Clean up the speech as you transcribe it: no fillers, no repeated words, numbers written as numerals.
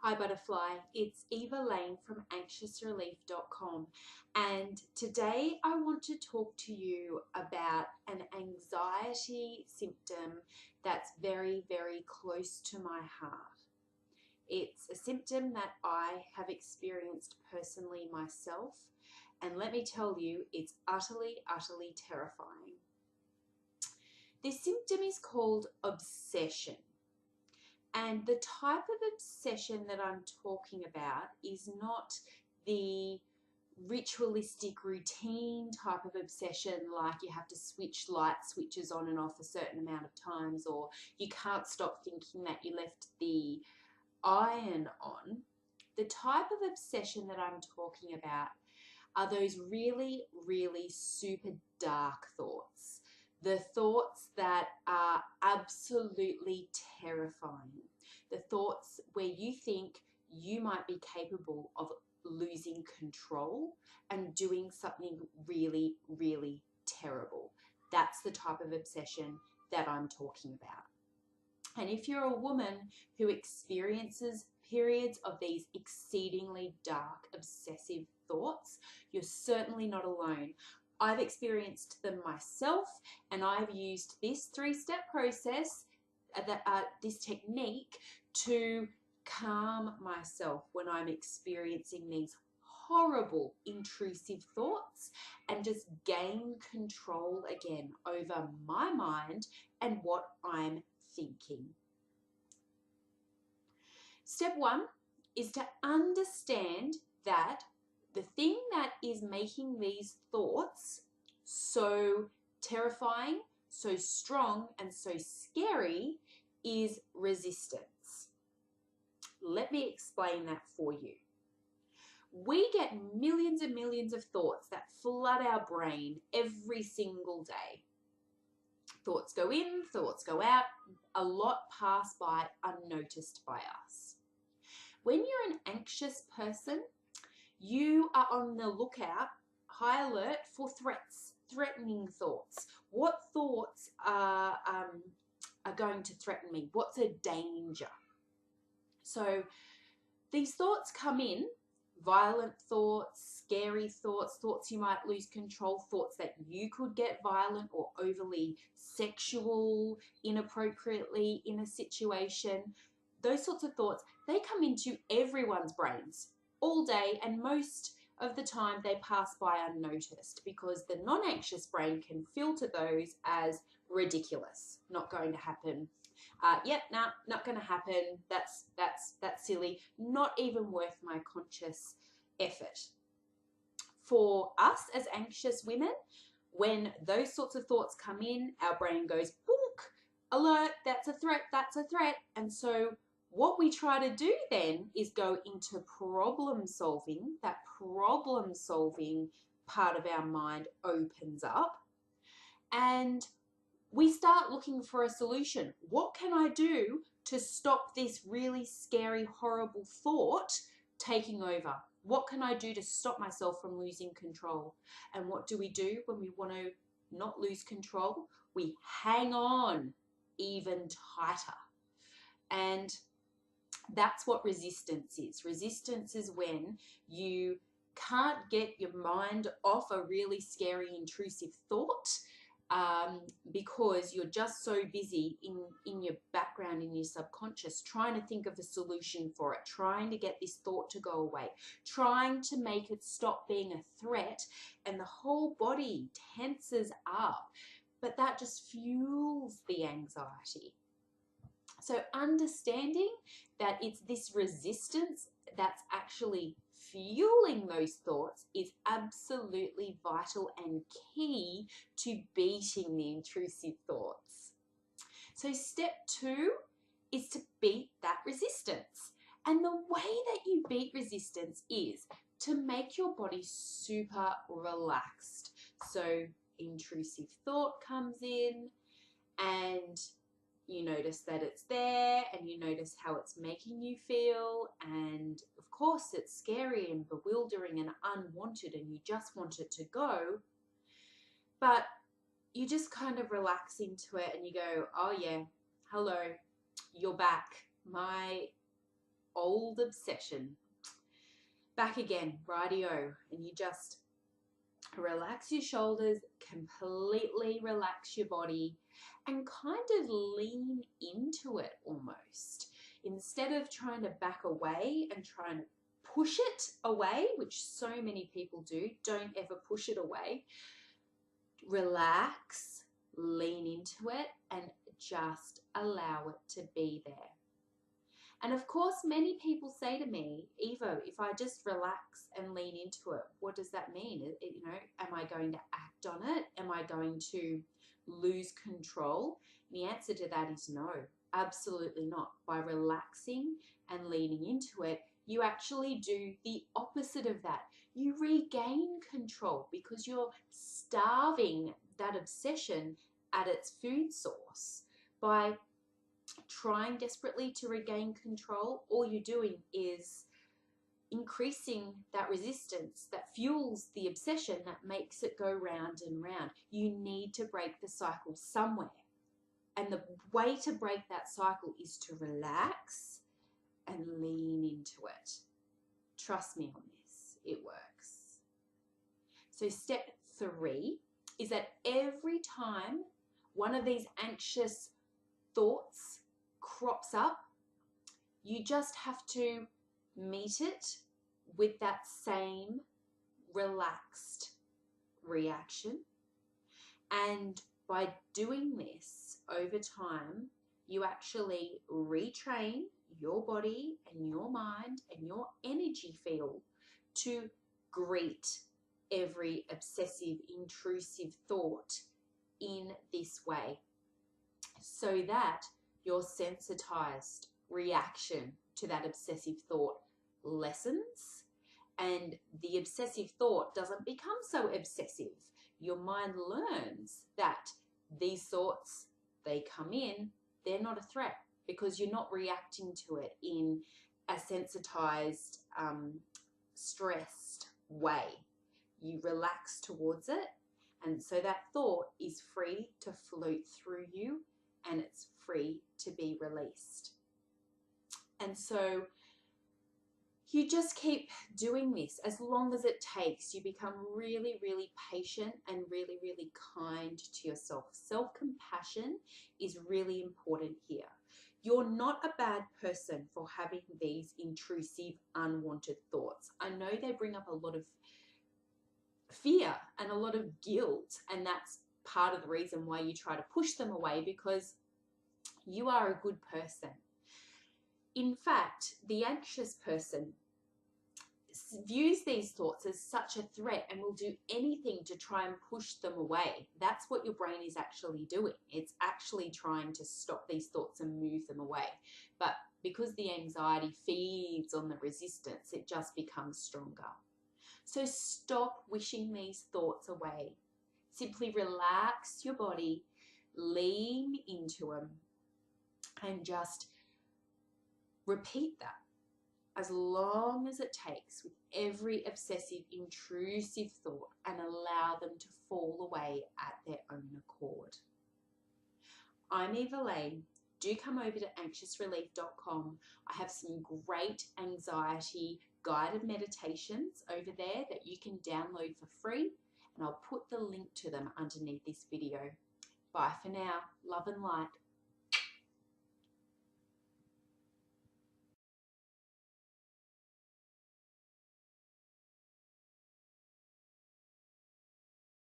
Hi Butterfly, it's Eva Lane from anxiousrelief.com, and today I want to talk to you about an anxiety symptom that's very, very close to my heart. It's a symptom that I have experienced personally myself, and let me tell you, it's utterly, utterly terrifying. This symptom is called obsession. And the type of obsession that I'm talking about is not the ritualistic routine type of obsession, like you have to switch light switches on and off a certain amount of times, or you can't stop thinking that you left the iron on. The type of obsession that I'm talking about are those really, really super dark thoughts. The thoughts that are absolutely terrifying. The thoughts where you think you might be capable of losing control and doing something really, really terrible. That's the type of obsession that I'm talking about. And if you're a woman who experiences periods of these exceedingly dark, obsessive thoughts, you're certainly not alone. I've experienced them myself, and I've used this 3-step process, this technique, to calm myself when I'm experiencing these horrible, intrusive thoughts and just gain control again over my mind and what I'm thinking. Step 1 is to understand that the thing that is making these thoughts so terrifying, so strong, and so scary is resistance. Let me explain that for you. We get millions and millions of thoughts that flood our brain every single day. Thoughts go in, thoughts go out, a lot pass by unnoticed by us. When you're an anxious person, you are on the lookout, high alert for threats, threatening thoughts. What thoughts are going to threaten me? What's a danger? So these thoughts come in, violent thoughts, scary thoughts, thoughts you might lose control, thoughts that you could get violent or overly sexual, inappropriately in a situation. Those sorts of thoughts, they come into everyone's brains all day, and most of the time they pass by unnoticed because the non-anxious brain can filter those as ridiculous, not going to happen. Not going to happen. That's silly. Not even worth my conscious effort. For us as anxious women, when those sorts of thoughts come in, our brain goes, boonk, alert, that's a threat, that's a threat. And so what we try to do then is go into problem solving. That problem solving part of our mind opens up, and we start looking for a solution. What can I do to stop this really scary, horrible thought taking over? What can I do to stop myself from losing control? And what do we do when we want to not lose control? We hang on even tighter. And that's what resistance is. Resistance is when you can't get your mind off a really scary, intrusive thought because you're just so busy in your background, in your subconscious, trying to think of a solution for it, trying to get this thought to go away, trying to make it stop being a threat, and the whole body tenses up. But that just fuels the anxiety. So understanding that it's this resistance that's actually fueling those thoughts is absolutely vital and key to beating the intrusive thoughts. So step 2 is to beat that resistance. And the way that you beat resistance is to make your body super relaxed. So intrusive thought comes in, and you notice that it's there, and you notice how it's making you feel, and of course it's scary and bewildering and unwanted, and you just want it to go, but you just kind of relax into it and you go, oh yeah, hello, you're back. My old obsession. Back again, rightio, and you just relax your shoulders, completely relax your body, and kind of lean into it almost. Instead of trying to back away and trying to push it away, which so many people do, don't ever push it away. Relax, lean into it, and just allow it to be there. And of course, many people say to me, Evo, if I just relax and lean into it, what does that mean? You know, am I going to act on it? Am I going to lose control? And the answer to that is no, absolutely not. By relaxing and leaning into it, you actually do the opposite of that. You regain control because you're starving that obsession at its food source. By trying desperately to regain control, all you're doing is increasing that resistance that fuels the obsession, that makes it go round and round. You need to break the cycle somewhere. And the way to break that cycle is to relax and lean into it. Trust me on this, it works. So step 3 is that every time one of these anxious thoughts crops up, you just have to meet it with that same relaxed reaction. And by doing this over time, you actually retrain your body and your mind and your energy field to greet every obsessive, intrusive thought in this way, so that your sensitized reaction to that obsessive thought lessens, and the obsessive thought doesn't become so obsessive. Your mind learns that these thoughts, they come in, they're not a threat, because you're not reacting to it in a sensitized, stressed way. You relax towards it, and so that thought is free to float through you, and it's free to be released. And so you just keep doing this as long as it takes. You become really, really patient and really, really kind to yourself. Self-compassion is really important here. You're not a bad person for having these intrusive, unwanted thoughts. I know they bring up a lot of fear and a lot of guilt, and that's part of the reason why you try to push them away, because you are a good person. In fact, the anxious person views these thoughts as such a threat and will do anything to try and push them away. That's what your brain is actually doing. It's actually trying to stop these thoughts and move them away. But because the anxiety feeds on the resistance, it just becomes stronger. So stop wishing these thoughts away. Simply relax your body, lean into them, and just repeat that as long as it takes with every obsessive, intrusive thought, and allow them to fall away at their own accord. I'm Eva Lane. Do come over to anxiousrelief.com. I have some great anxiety guided meditations over there that you can download for free, and I'll put the link to them underneath this video. Bye for now. Love and light.